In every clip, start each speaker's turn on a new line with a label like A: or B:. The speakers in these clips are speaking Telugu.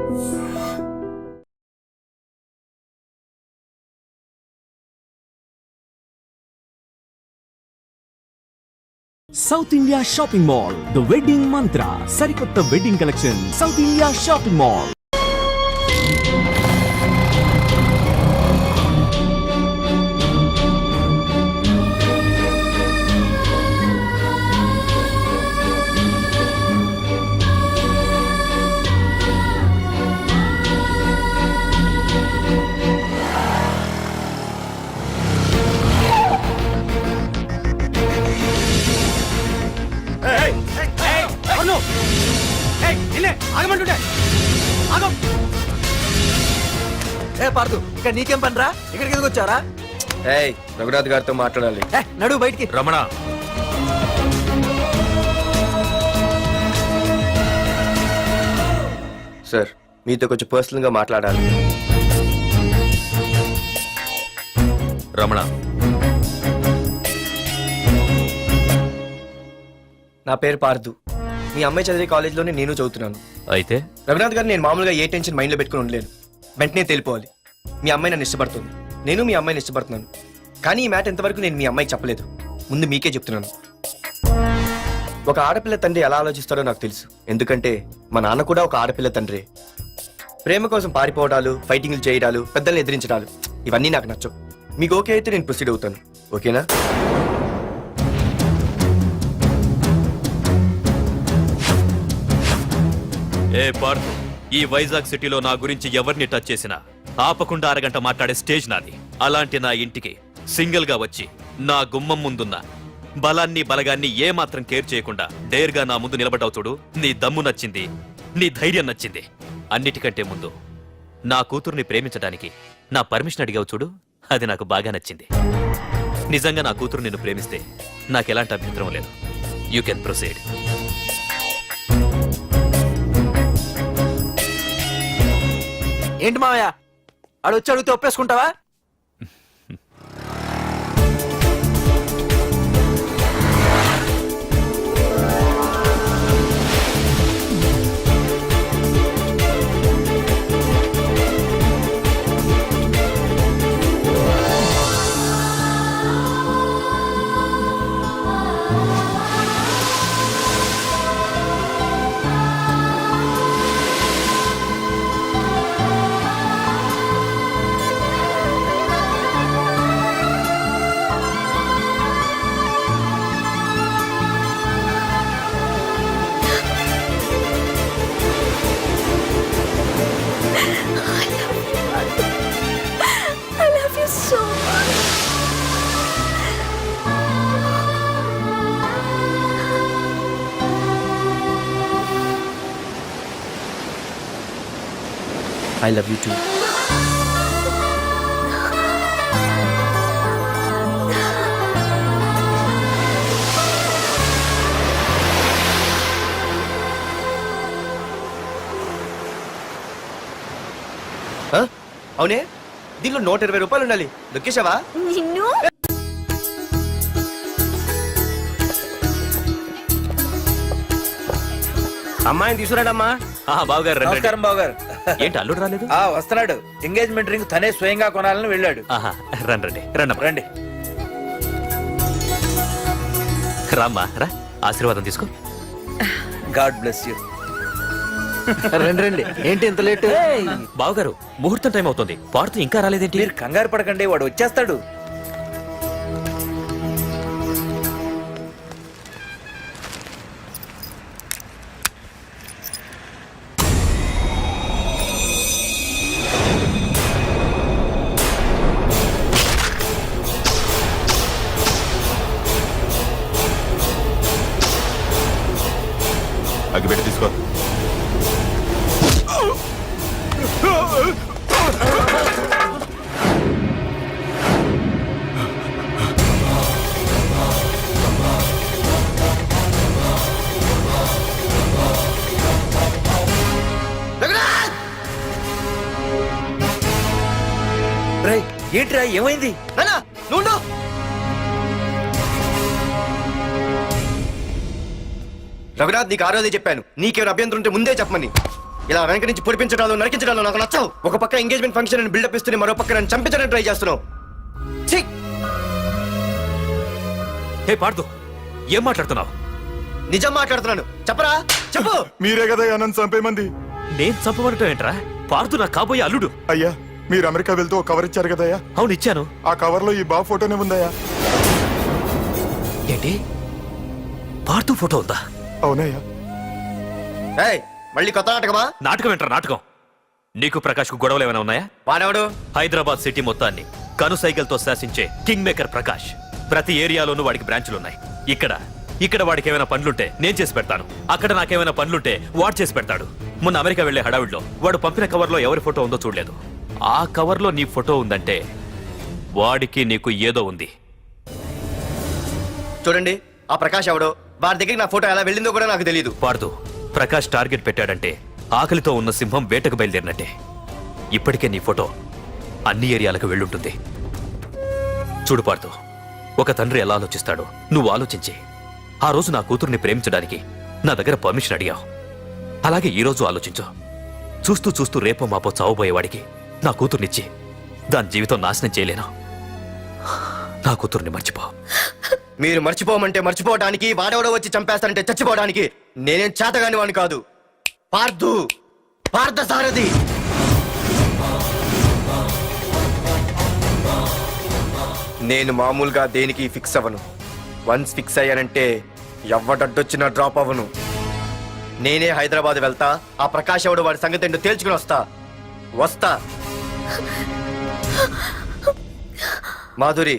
A: South India shopping mall, the wedding Mantra, సరికొత్త wedding collection. South India shopping mall.
B: పార్దు, ఇక్కడ నీకేం పనిరా? ఇక్కడికి ఎందుకు వచ్చారా?
C: రఘునాథ్ గారితో మాట్లాడాలి.
B: నడు బయటికి.
C: రమణ, సార్ మీతో కొంచెం పర్సనల్ గా మాట్లాడాలి.
D: రమణ,
C: నా పేరు పార్దు. మీ అమ్మాయి చదివే కాలేజ్లోనే నేను చదువుతున్నాను.
D: అయితే
C: రఘునాథ్ గారు, నేను మామూలుగా ఏ టెన్షన్ మైండ్ లో పెట్టుకుని ఉండలేను. వెంటనే తెలిపోవాలి. మీ అమ్మాయి నన్ను ఇష్టపడుతుంది, నేను మీ అమ్మాయిని ఇష్టపడుతున్నాను. కానీ ఈ మ్యాటర్ ఎంతవరకు నేను మీ అమ్మాయికి చెప్పలేదు. ముందు మీకే చెప్తున్నాను. ఒక ఆడపిల్ల తండ్రి ఎలా ఆలోచిస్తాడో నాకు తెలుసు. ఎందుకంటే మా నాన్న కూడా ఒక ఆడపిల్ల తండ్రి. ప్రేమ కోసం పారిపోవడాలు, ఫైటింగ్లు చేయడాలు, పెద్దల్ని ఎదిరించడాలు, ఇవన్నీ నాకు నచ్చవు. మీకు ఓకే అయితే నేను ప్రొసీడ్ అవుతాను. ఓకేనా?
D: ఏ పార్దు, ఈ వైజాగ్ సిటీలో నా గురించి ఎవరిని టచ్ చేసినా ఆపకుండా అరగంట మాట్లాడే స్టేజ్ నాది. అలాంటి నా ఇంటికి సింగిల్ గా వచ్చి నా గుమ్మం ముందున్న బలాన్ని బలగాన్ని ఏమాత్రం కేర్ చేయకుండా డేర్ గా నా ముందు నిలబడ్డావు చూడు. నీ దమ్ము నచ్చింది, నీ ధైర్యం నచ్చింది. అన్నిటికంటే ముందు నా కూతుర్ని ప్రేమించడానికి నా పర్మిషన్ అడిగావు చూడు, అది నాకు బాగా నచ్చింది. నిజంగా నా కూతురు నిన్ను ప్రేమిస్తే నాకెలాంటి అభ్యంతరం లేదు. You can proceed.
B: ఏంటి మావయ్య, ఆడు వచ్చి అడిగితే ఒప్పేసుకుంటావా?
C: I love you too. అవునే, దీనిలో 120 రూపాయలు ఉండాలి. దొక్కేశావా?
E: నిన్ను
B: అమ్మాయిని తీసుకురాడమ్మా.
D: బావగారు రండి.
B: నమస్కారం బావగారు.
D: ఏంటి అల్లుడు రాలేదు?
B: వస్తున్నాడు. ఎంగేజ్మెంట్ రింగ్ తనే స్వయంగా కొనాలని వెళ్ళాడు.
D: రండి రండి
B: రండి.
D: రామ్మా రా, ఆశీర్వాదం తీసుకో.
B: God bless you. రండి రండి. ఏంటి ఇంత లేట్?
D: బావగారు, ముహూర్తం టైం అవుతుంది. పాడుతూ ఇంకా రాలేదేంటి?
B: మీరు కంగారు పడకండి, వాడు వచ్చేస్తాడు.
D: అగ్గిపెట్టి తీసుకో.
B: ఏంట్రా, ఏమైంది?
C: రఘునాథ్, నీకు ఆ రోజే చెప్పాను, నీకేమైనా అభ్యంతరం ఉంటే ముందే చెప్పమని. ఇలా వెనక నుంచి పొడిపించడాలు నరికించడాలు నాకు నచ్చవు. ఒక పక్క ఎంగేజ్మెంట్ ఫంక్షన్ అని బిల్డప్ ఇస్తూనే మరో పక్క నన్ను చంపించడానికి ట్రై చేస్తున్నావు. ఛీ!
D: హే పార్దు, ఏం మాట్లాడుతున్నావు?
C: నిజం మాట్లాడుతున్నాను. చెప్పరా, చెప్పు.
E: మీరే కదా నన్ను చంపేమంది.
D: నేను చంపబడటం ఏంట్రా? పార్దు నా కాబోయే అల్లుడు.
E: అయ్యా, మీరు అమెరికా వెళ్తూ ఒక కవర్ ఇచ్చారు కదయ్యా,
D: అవును ఇచ్చాను.
E: ఆ కవర్ లో ఈ బాబు ఫోటోనే ఉందయ్యా.
D: ఏంటి, పార్దు ఫోటో ఉందా?
E: అవునయ్యా.
C: ఏయ్, మళ్ళీ కొత్త నాటకమా?
D: నాటకం ఏంట్రా నాటకం? నీకు ప్రకాష్ కు గొడవలు ఏమైనా ఉన్నాయా?
C: వాడెవడు?
D: హైదరాబాద్ సిటీ మొత్తాన్ని కను సైకిల్తో శాసించే కింగ్ మేకర్ ప్రకాష్. ప్రతి ఏరియాలోనూ వాడికి బ్రాంచులున్నాయి. ఇక్కడ వాడికి ఏమైనా పనులుంటే నేను చేసి పెడతాను, అక్కడ నాకేమైనా పనులుంటే వాడు చేసి పెడతాడు. మొన్న అమెరికా వెళ్లే హడావిడిలో వాడు పంపిన కవర్లో ఎవరి ఫోటో ఉందో చూడలేదు. ఆ కవర్లో నీ ఫోటో ఉందంటే వాడికి నీకు ఏదో ఉంది.
C: చూడండి, ఆ ప్రకాష్ ఎవడో, వాడి దగ్గరికి నా ఫోటో ఎలా వెళ్ళిందో కూడా నాకు తెలియదు.
D: పార్దు, ప్రకాష్ టార్గెట్ పెట్టాడంటే ఆకలితో ఉన్న సింహం వేటకు బయలుదేరినట్టే. ఇప్పటికే నీ ఫోటో అన్ని ఏరియాలకు వెళ్ళుంటుంది. చూడు పార్దు, ఒక తండ్రి ఎలా ఆలోచిస్తాడో నువ్వు ఆలోచించి ఆ రోజు నా కూతుర్ని ప్రేమించడానికి నా దగ్గర పర్మిషన్ అడిగావు. అలాగే ఈ రోజు ఆలోచించు. చూస్తూ చూస్తూ రేపో మాపో చావబోయేవాడికి నా కూతుర్నిచ్చి దాని జీవితం నాశనం చేయలేను. నా కూతుర్ని మర్చిపో.
C: మీరు మర్చిపోమంటే మర్చిపోవడానికి, వాడెవడో వచ్చి చంపేస్తానంటే చచ్చిపోవడానికి నేనేం చేతగాని వాడిని కాదు. పార్థసారథి. నేను మామూలుగా దేనికి ఫిక్స్ అవ్వను. వన్స్ ఫిక్స్ అయ్యానంటే ఎవ్వడడ్డొచ్చినా డ్రాప్ అవ్వను. నేనే హైదరాబాద్ వెళ్తా, ఆ ప్రకాష్ ఎవడు వాడి సంగతి ఏంటో తేల్చుకుని వస్తా. మాధురి,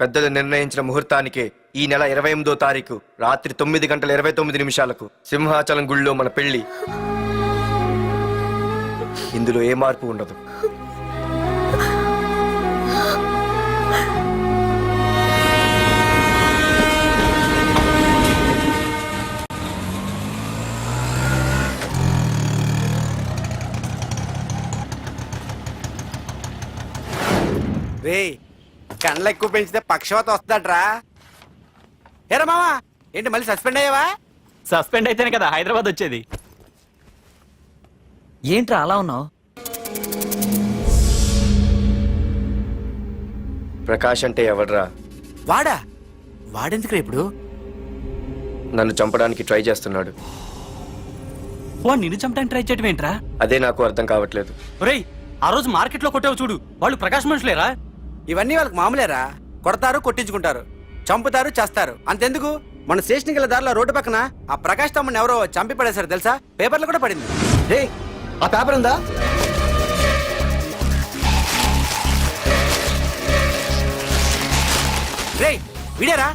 C: పెద్దలు నిర్ణయించిన ముహూర్తానికి ఈ నెల 28వ తారీఖు రాత్రి 9:29 సింహాచలం గుళ్ళో మన పెళ్లి. ఇందులో ఏ మార్పు ఉండదు.
B: రే, కండ్లు ఎక్కువ పెంచితే పక్షవాత వస్తాడ్రా. ఏరా మావా, ఏంటి మళ్ళీ సస్పెండ్ అయ్యావా?
F: సస్పెండ్ అయితేనే కదా హైదరాబాద్ వచ్చేది. ఏంట్రా అలా ఉన్నావు?
C: ప్రకాష్ అంటే ఎవడ్రా?
B: వాడెందుకు ఇప్పుడు?
C: నన్ను చంపడానికి ట్రై చేస్తున్నాడు.
F: వాడు నిన్ను చంపడానికి ట్రై చేయడం ఏంట్రా?
C: అదే నాకు అర్థం కావట్లేదు.
F: ఒరేయ్, ఆ రోజు మార్కెట్ లో కొట్టావు చూడు, వాళ్ళు ప్రకాష్ మనుషులేరా?
B: ఇవన్నీ వాళ్ళకి మామూలేరా. కొడతారు, కొట్టించుకుంటారు, చంపుతారు, చేస్తారు. అంతెందుకు, మన స్టేషన్కి వెళ్ళే దారిలో రోడ్డు పక్కన ఆ ప్రకాష్ తమ్ముని ఎవరో చంపి పడేశారు తెలుసా? పేపర్లు కూడా పడింది.
C: రే, ఆ పేపర్ ఉందా?
B: రే, వీడేరా.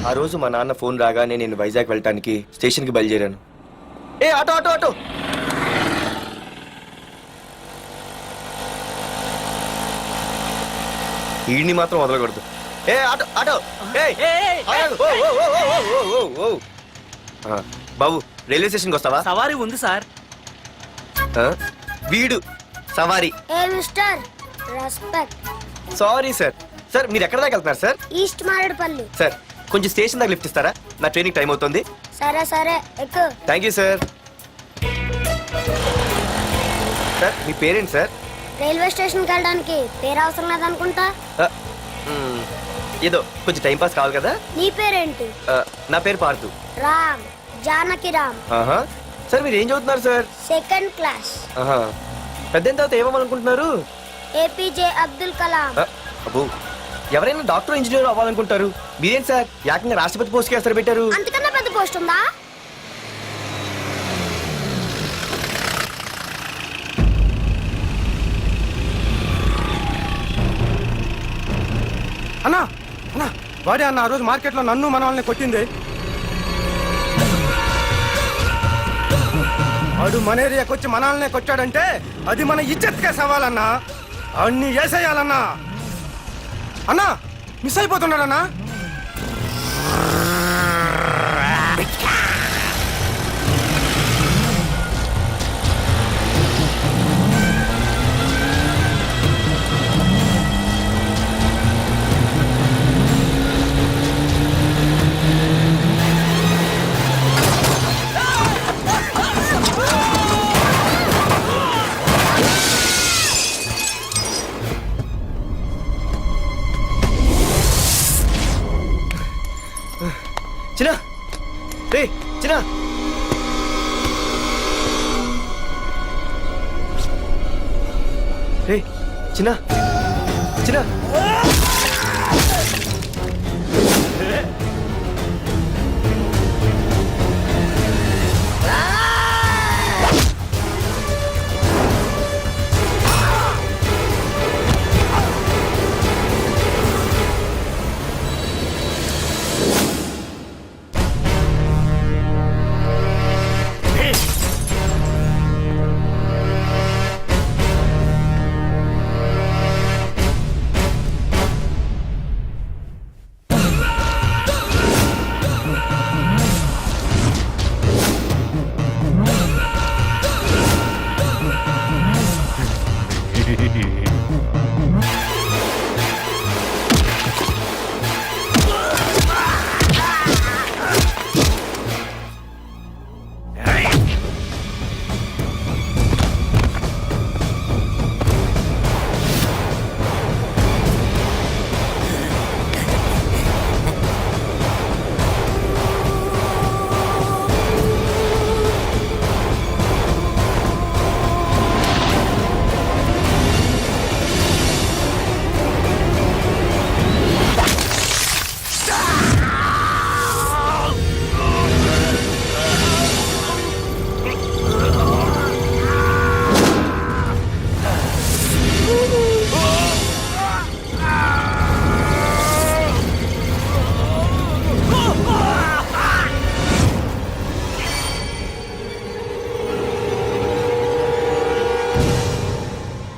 C: ఆ రోజు మా నాన్న ఫోన్ రాగానే నేను వైజాగ్ వెళ్ళటానికి స్టేషన్కి బయలుదేరాను. ఏ ఆటో ఆటో ఆటో! ఈడిని మాత్రం వదలకూడదు. ఏ ఆటో ఆటో! ఆగు. ఓ. బాబు, రైల్వే స్టేషన్కి వస్తావా?
F: సవారీ ఉంది సార్.
C: వీడు సవారీ.
G: ఏ mister, respect.
C: Sorry sir. Sir, మీరు ఎక్కడ దాకా వెళ్తున్నారు సార్?
G: ఈస్ట్ మారేడుపల్లి.
C: సార్, కొంచెం స్టేషన్ దాకా లిఫ్ట్ ఇస్తారా? నా ట్రైనింగ్ టైం అవుతుంది.
G: సరే ఎక్కు.
C: Thank you sir. సార్, మీ పేరేంటి సార్?
G: రైల్వే స్టేషన్కి వెళ్ళడానికి పేరు అవసరం లేదనుకుంటా.
C: ఏదో కొంచెం టైం పాస్ కావాలి కదా.
G: నీ పేరేంటి?
C: నా పేరు పార్థు.
G: రామ్, జానకి రామ్.
C: ఆహా. సార్, మీరు ఏం చదువుతున్నారు సార్?
G: Second class.
C: ఆహా. పెద్ద తర్వాత ఏమనుకుంటున్నారు?
G: ఏపీజే అబ్దుల్ కలాం.
C: అబ్బో, ఎవరైనా డాక్టర్ ఇంజనీర్ అవ్వాలనుకుంటారు. మీరేం సార్ ఏకంగా రాష్ట్రపతి పోస్ట్ కి ఎసరు పెట్టారు?
G: అంతకన్నా పెద్ద పోస్ట్ ఉందా?
H: అన్నా వాడే అన్న ఆ రోజు మార్కెట్ లో నన్ను మన వాళ్ళని కొట్టింది. వాడు మన ఏరియాకి వచ్చి మన వాళ్ళనే కొట్టాడంటే అది మన ఇజ్జత్కే సవాలన్నా. అన్ని వేసేయాలన్నా. అన్నా, మిస్ అయిపోతున్నాడన్నా.
C: చిన్న చిన్న